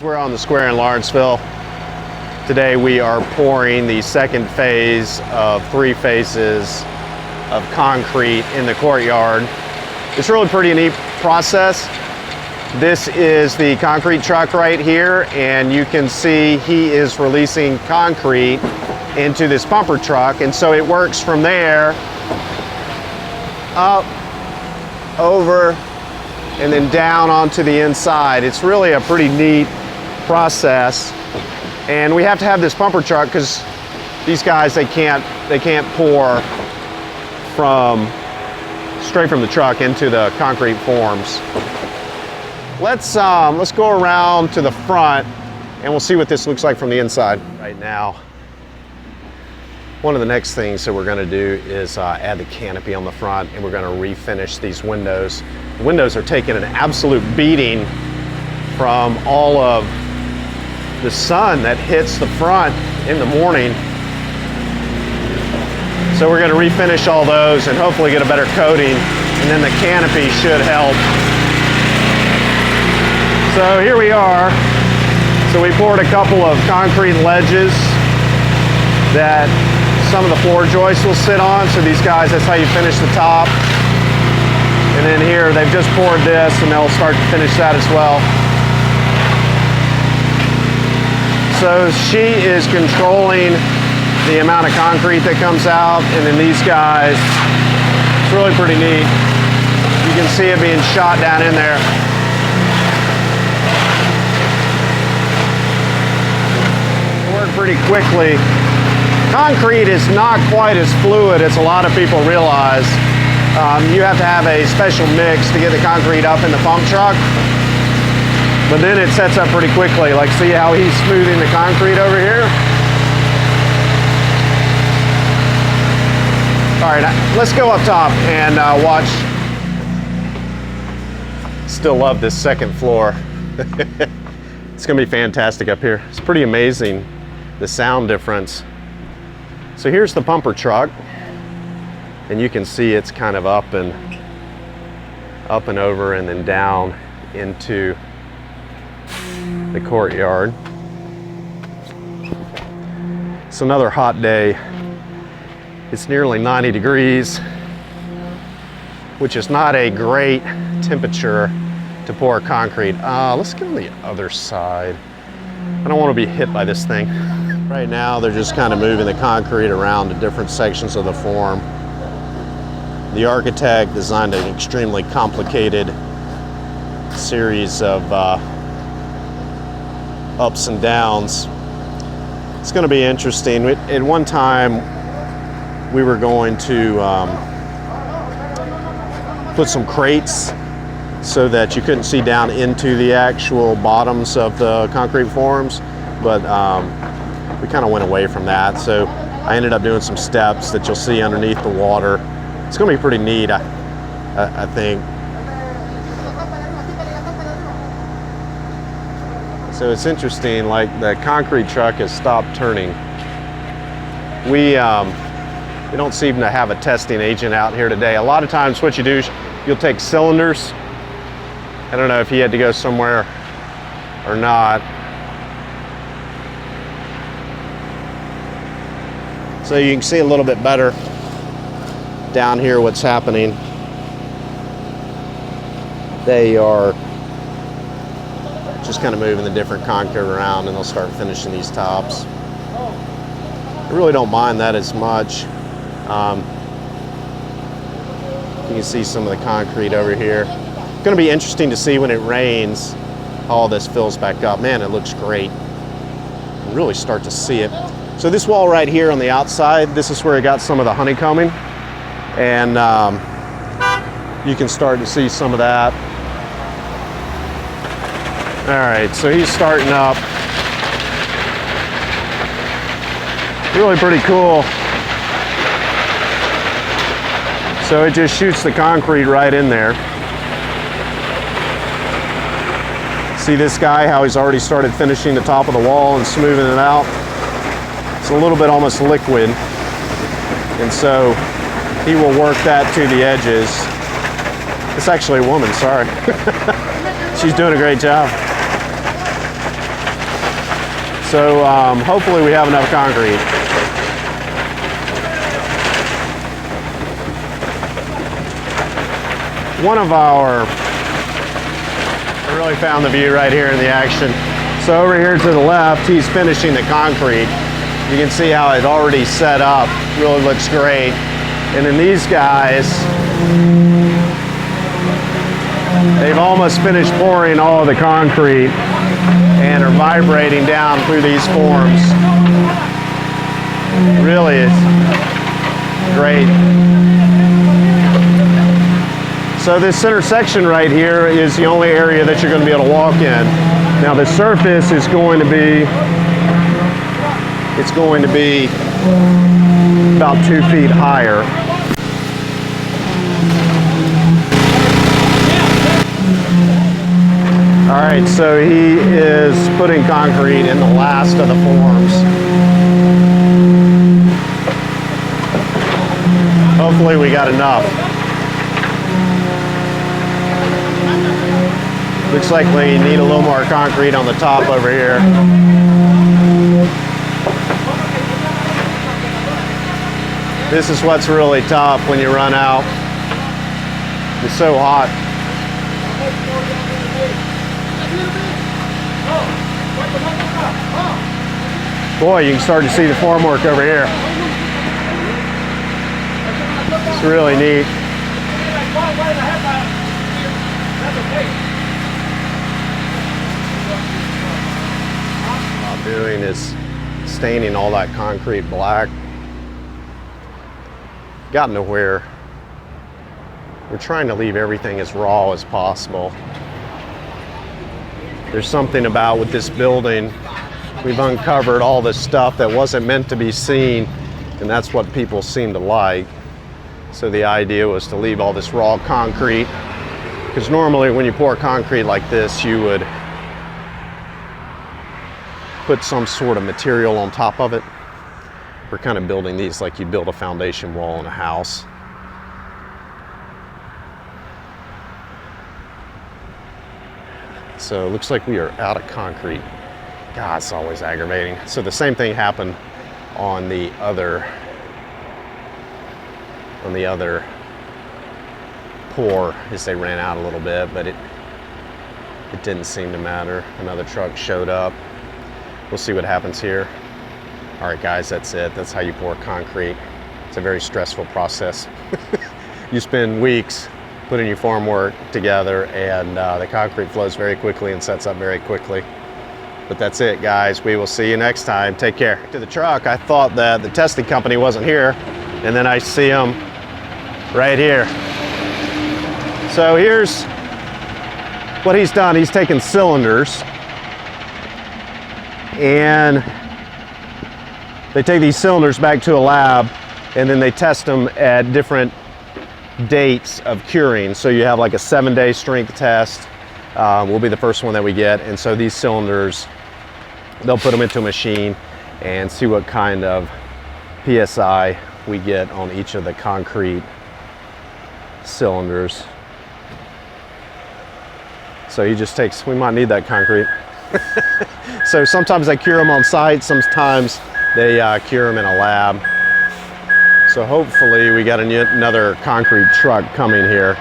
We're on the square in Lawrenceville. Today we are pouring the second phase of 3 phases of concrete in the courtyard. It's really pretty neat process. This is the concrete truck right here, and you can see he is releasing concrete into this pumper truck, and so it works from there up, over, and then down onto the inside. It's really a pretty neat process, and we have to have this pumper truck because these guys they can't pour straight from the truck into the concrete forms. Let's go around to the front and we'll see what this looks like from the inside. Right now, one of the next things that we're going to do is add the canopy on the front, and we're going to refinish these windows. The windows are taking an absolute beating from all of the sun that hits the front in the morning. So we're going to refinish all those and hopefully get a better coating, and then the canopy should help. So here we are. So we poured a couple of concrete ledges that some of the floor joists will sit on. So these guys, that's how you finish the top. And then here they've just poured this, and they'll start to finish that as well. So she is controlling the amount of concrete that comes out, and then these guys, it's really pretty neat. You can see it being shot down in there. It worked pretty quickly. Concrete is not quite as fluid as a lot of people realize. You have to have a special mix to get the concrete up in the pump truck. But then it sets up pretty quickly. Like, see how he's smoothing the concrete over here? All right, let's go up top and watch. Still love this second floor. It's gonna be fantastic up here. It's pretty amazing, the sound difference. So here's the pumper truck, and you can see it's kind of up and over and then down into the courtyard. It's another hot day. It's nearly 90 degrees, which is not a great temperature to pour concrete. Let's get on the other side. I don't want to be hit by this thing. Right now they're just kind of moving the concrete around to different sections of the form. The architect designed an extremely complicated series of ups and downs. It's going to be interesting. At one time we were going to put some crates so that you couldn't see down into the actual bottoms of the concrete forms, but we kind of went away from that. So I ended up doing some steps that you'll see underneath the water. It's going to be pretty neat, I think. So it's interesting, like the concrete truck has stopped turning. We don't seem to have a testing agent out here today. A lot of times what you do is you'll take cylinders. I don't know if he had to go somewhere or not. So you can see a little bit better down here what's happening. They are just kind of moving the different concrete around, and they'll start finishing these tops. I really don't mind that as much. You can see some of the concrete over here. It's going to be interesting to see when it rains how all this fills back up. Man, it looks great. You can really start to see it. So this wall right here on the outside, this is where it got some of the honeycombing, and you can start to see some of that. All right, so he's starting up. Really pretty cool. So it just shoots the concrete right in there. See this guy, how he's already started finishing the top of the wall and smoothing it out. It's a little bit almost liquid. And so he will work that to the edges. It's actually a woman, sorry. She's doing a great job. So hopefully we have enough concrete. I really found the view right here in the action. So over here to the left, he's finishing the concrete. You can see how it already set up, really looks great. And then these guys, they've almost finished pouring all of the concrete and are vibrating down through these forms. Really, it's great. So this center section right here is the only area that you're going to be able to walk in. Now the surface is going to be, it's going to be about 2 feet higher. All right, so he is putting concrete in the last of the forms. Hopefully we got enough. Looks like we need a little more concrete on the top over here. This is what's really tough when you run out. It's so hot. Boy, you can start to see the formwork over here. It's really neat. What I'm doing is staining all that concrete black. Gotten to where we're trying to leave everything as raw as possible. There's something about with this building, we've uncovered all this stuff that wasn't meant to be seen, and that's what people seem to like. So the idea was to leave all this raw concrete, because normally when you pour concrete like this, you would put some sort of material on top of it. We're kind of building these like you build a foundation wall in a house. So it looks like we are out of concrete. God, it's always aggravating. So the same thing happened on the other pour, as they ran out a little bit, but it didn't seem to matter. Another truck showed up. We'll see what happens here. All right, guys, that's it. That's how you pour concrete. It's a very stressful process. You spend weeks putting your formwork together, and the concrete flows very quickly and sets up very quickly. But that's it, guys. We will see you next time. Take care. To the truck, I thought that the testing company wasn't here, and then I see them right here. So here's what he's done. He's taken cylinders, and they take these cylinders back to a lab, and then they test them at different dates of curing. So you have like a 7-day strength test. Will be the first one that we get. And so these cylinders, they'll put them into a machine and see what kind of PSI we get on each of the concrete cylinders. So he just takes, we might need that concrete. So sometimes they cure them on site, sometimes they cure them in a lab. So hopefully we got another concrete truck coming here.